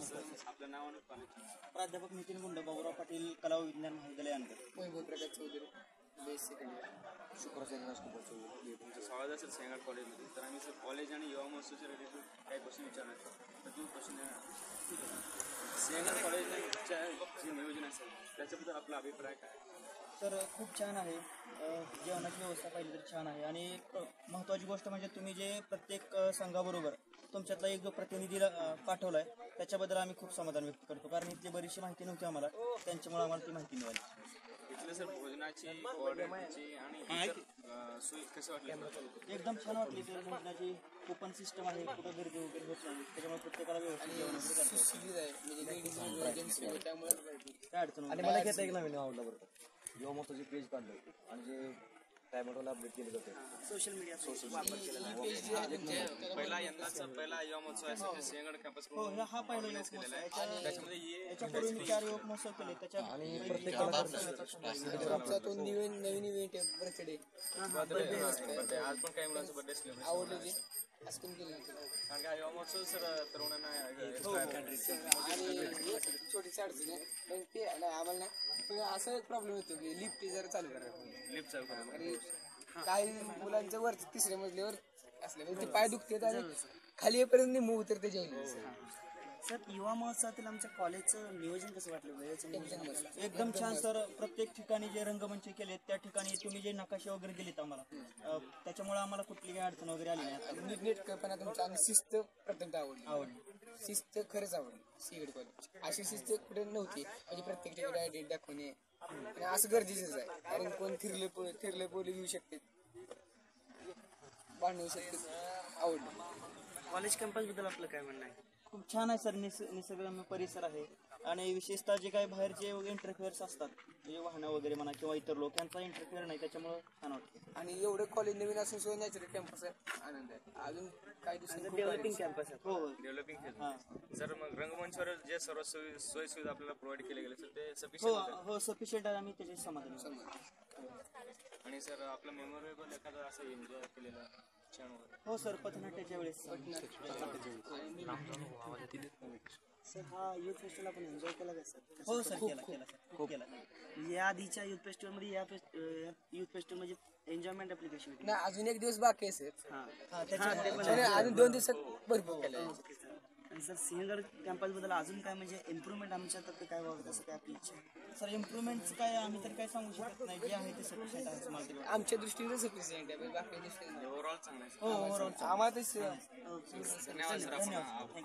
तसं आपलं नाव आणि कॉलेज. प्राध्यापक नितीन गुंड, बाबुराव पाटील कला व विज्ञान महाविद्यालय अंतर. वैभव Prakash Chaudhary BSc second year. तुमचं स्वागत असेल सेंगाड कॉलेजमध्ये. तर आम्ही सर कॉलेज आणि युवा महोत्सवच्या रिलेटेड काही क्वेश्चन विचारणार. तर तुम्ही क्वेश्चन सेंगाड कॉलेजच्या जे नियोजन असेल त्याच्याबद्दल आपला अभिप्राय काय? तर खूप छान आहे. जेवणाची व्यवस्था पाहिली तर छान आहे आणि महत्त्वाची गोष्ट म्हणजे तुम्ही जे प्रत्येक संघाबरोबर तुमच्यातला एक जो प्रतिनिधी पाठवला आहे त्याच्याबद्दल आम्ही खूप समाधान व्यक्त करतो, कारण इथली बरीचशी माहिती नव्हती आम्हाला, त्यांच्यामुळे आम्हाला ती माहिती मिळाली. इथलं सर भोजनाची कोऑर्डिनेटची आणि सोयी कसं वाटलं? एकदम छान वाटली. तर भोजनाची कुपन सिस्टम आहे, कुठं गर्दी वगैरे होत नाही, त्याच्यामुळे प्रत्येकाला व्यवस्थित जेवण वगैरे करता येतं. सुविधा आहे म्हणजे लेडीज इमर्जन्सी त्यामुळे काय अडचण आणि मला घेता एक नवीन आवडलं बरं का, युवा मोठं पेज काढलं आणि जे टायमरला अपडेट केलं जातं सोशल मीडिया पहिला युवा महोत्सव असेल ते सिंहगड कॅम्पस हो, हा पहिला युवक महोत्सव आहे. याच्यापूर्वी मी 4 युवक महोत्सव केले. त्याच्या आणि प्रत्येकाला आमचा तो नवीन इव्हेंट आहे बर्थडे आज पण काही मुलांचं बर्थडे सेलिब्रेशन आवडलं जे असं पण केलं कारण का युवा महोत्सव सर तरुणांना आणि छोटीच अडचण आहे पण ते नाही आम्हाला नाही पण असं एक प्रॉब्लेम होतो की लिफ्ट जरा चालू करायला लिफ्ट चालू करायला. आणि काही मुलांचं वर 3ऱ्या मजल्यावर असल्यामुळे ते पाय दुखतात आणि खाली येईपर्यंत निम्मू उतरते जेवण. सर, युवा महोत्सवातील आमच्या कॉलेजचं नियोजन कसं वाटलं? वेळेचं नियोजन मस्त. एकदम छान सर. प्रत्येक ठिकाणी जे रंगमंच केले त्या ठिकाणी तुम्ही जे नकाशे वगैरे दिलेत आम्हाला, त्याच्यामुळे आम्हाला कुठली काही अडचण वगैरे आली नाही. नीटकपणा तुमचा आणि शिस्त प्रथमतः आवडली. शिस्त खरंच आवडली. सीएड कॉलेज अशी शिस्त कुठे नव्हती म्हणजे प्रत्येक ठिकाणी आयडेंटिटी दाखवणे आणि असं गरजेचंच आहे, कारण कोण थिरले पोली घेऊ शकते, बांधू शकते. आवडलं. कॉलेज कॅम्पस बद्दल आपलं काय म्हणणं आहे? खूप छान आहे सर. निसर्गरम्य परिसर आहे आणि विशेषतः जे काही बाहेरचे इंटरफेअर्स असतात म्हणजे वाहनं वगैरे म्हणा किंवा इतर लोक यांचा इंटरफेअर नाही, त्याच्यामुळे छान वाटतं. आणि एवढं कॉलेज नवीन असून सुद्धा नॅचरल कॅम्पस आहे, आनंद आहे. अजून काही दिवसांनी डेव्हलपिंग कॅम्पस आहे. हो, डेव्हलपिंग सर. मग रंगमंचावर जे सर्व सोयी सुविधा आपल्याला प्रोव्हाइड केले गेले सर ते हो सफिशियंट हो सफिशियंट आहे. आम्ही त्याचे समाधान. आणि सर आपलं मेमोरेबल एखादं असं एन्जॉय केलेलं क्षण वगैरे? हो सर, पथनाट्याच्या वेळेस. सर, हा युथ फेस्टिवल आपण एन्जॉय केला का सर? हो सर, केला खूप केला. या आधीच्या युथ फेस्टिवल मध्ये युथ फेस्टिवल म्हणजे एन्जॉयमेंट आपली कशी होती? नाही, अजून एक दिवस बाकी आहे सर. त्याच्या अजून 2 दिवसात भरपूर केलं. आणि सर, सिंहगड कॅम्पस बद्दल अजून काय म्हणजे इम्प्रूव्हमेंट आमच्या तर काय व्हावं असं काय आपली इच्छा? सर, इम्प्रूव्हमेंटचं काय आम्ही तर काय सांगू शकत नाही. जे आहे ते सफिशियंट आहे असं मला तरी वाटतं. आमच्या दृष्टीने सफिशियंट आहे, बाकी दृष्टीने ओव्हरऑल चांगलं आहे. हो, ओव्हरऑल आम्हाला धन्यवाद सर. आपण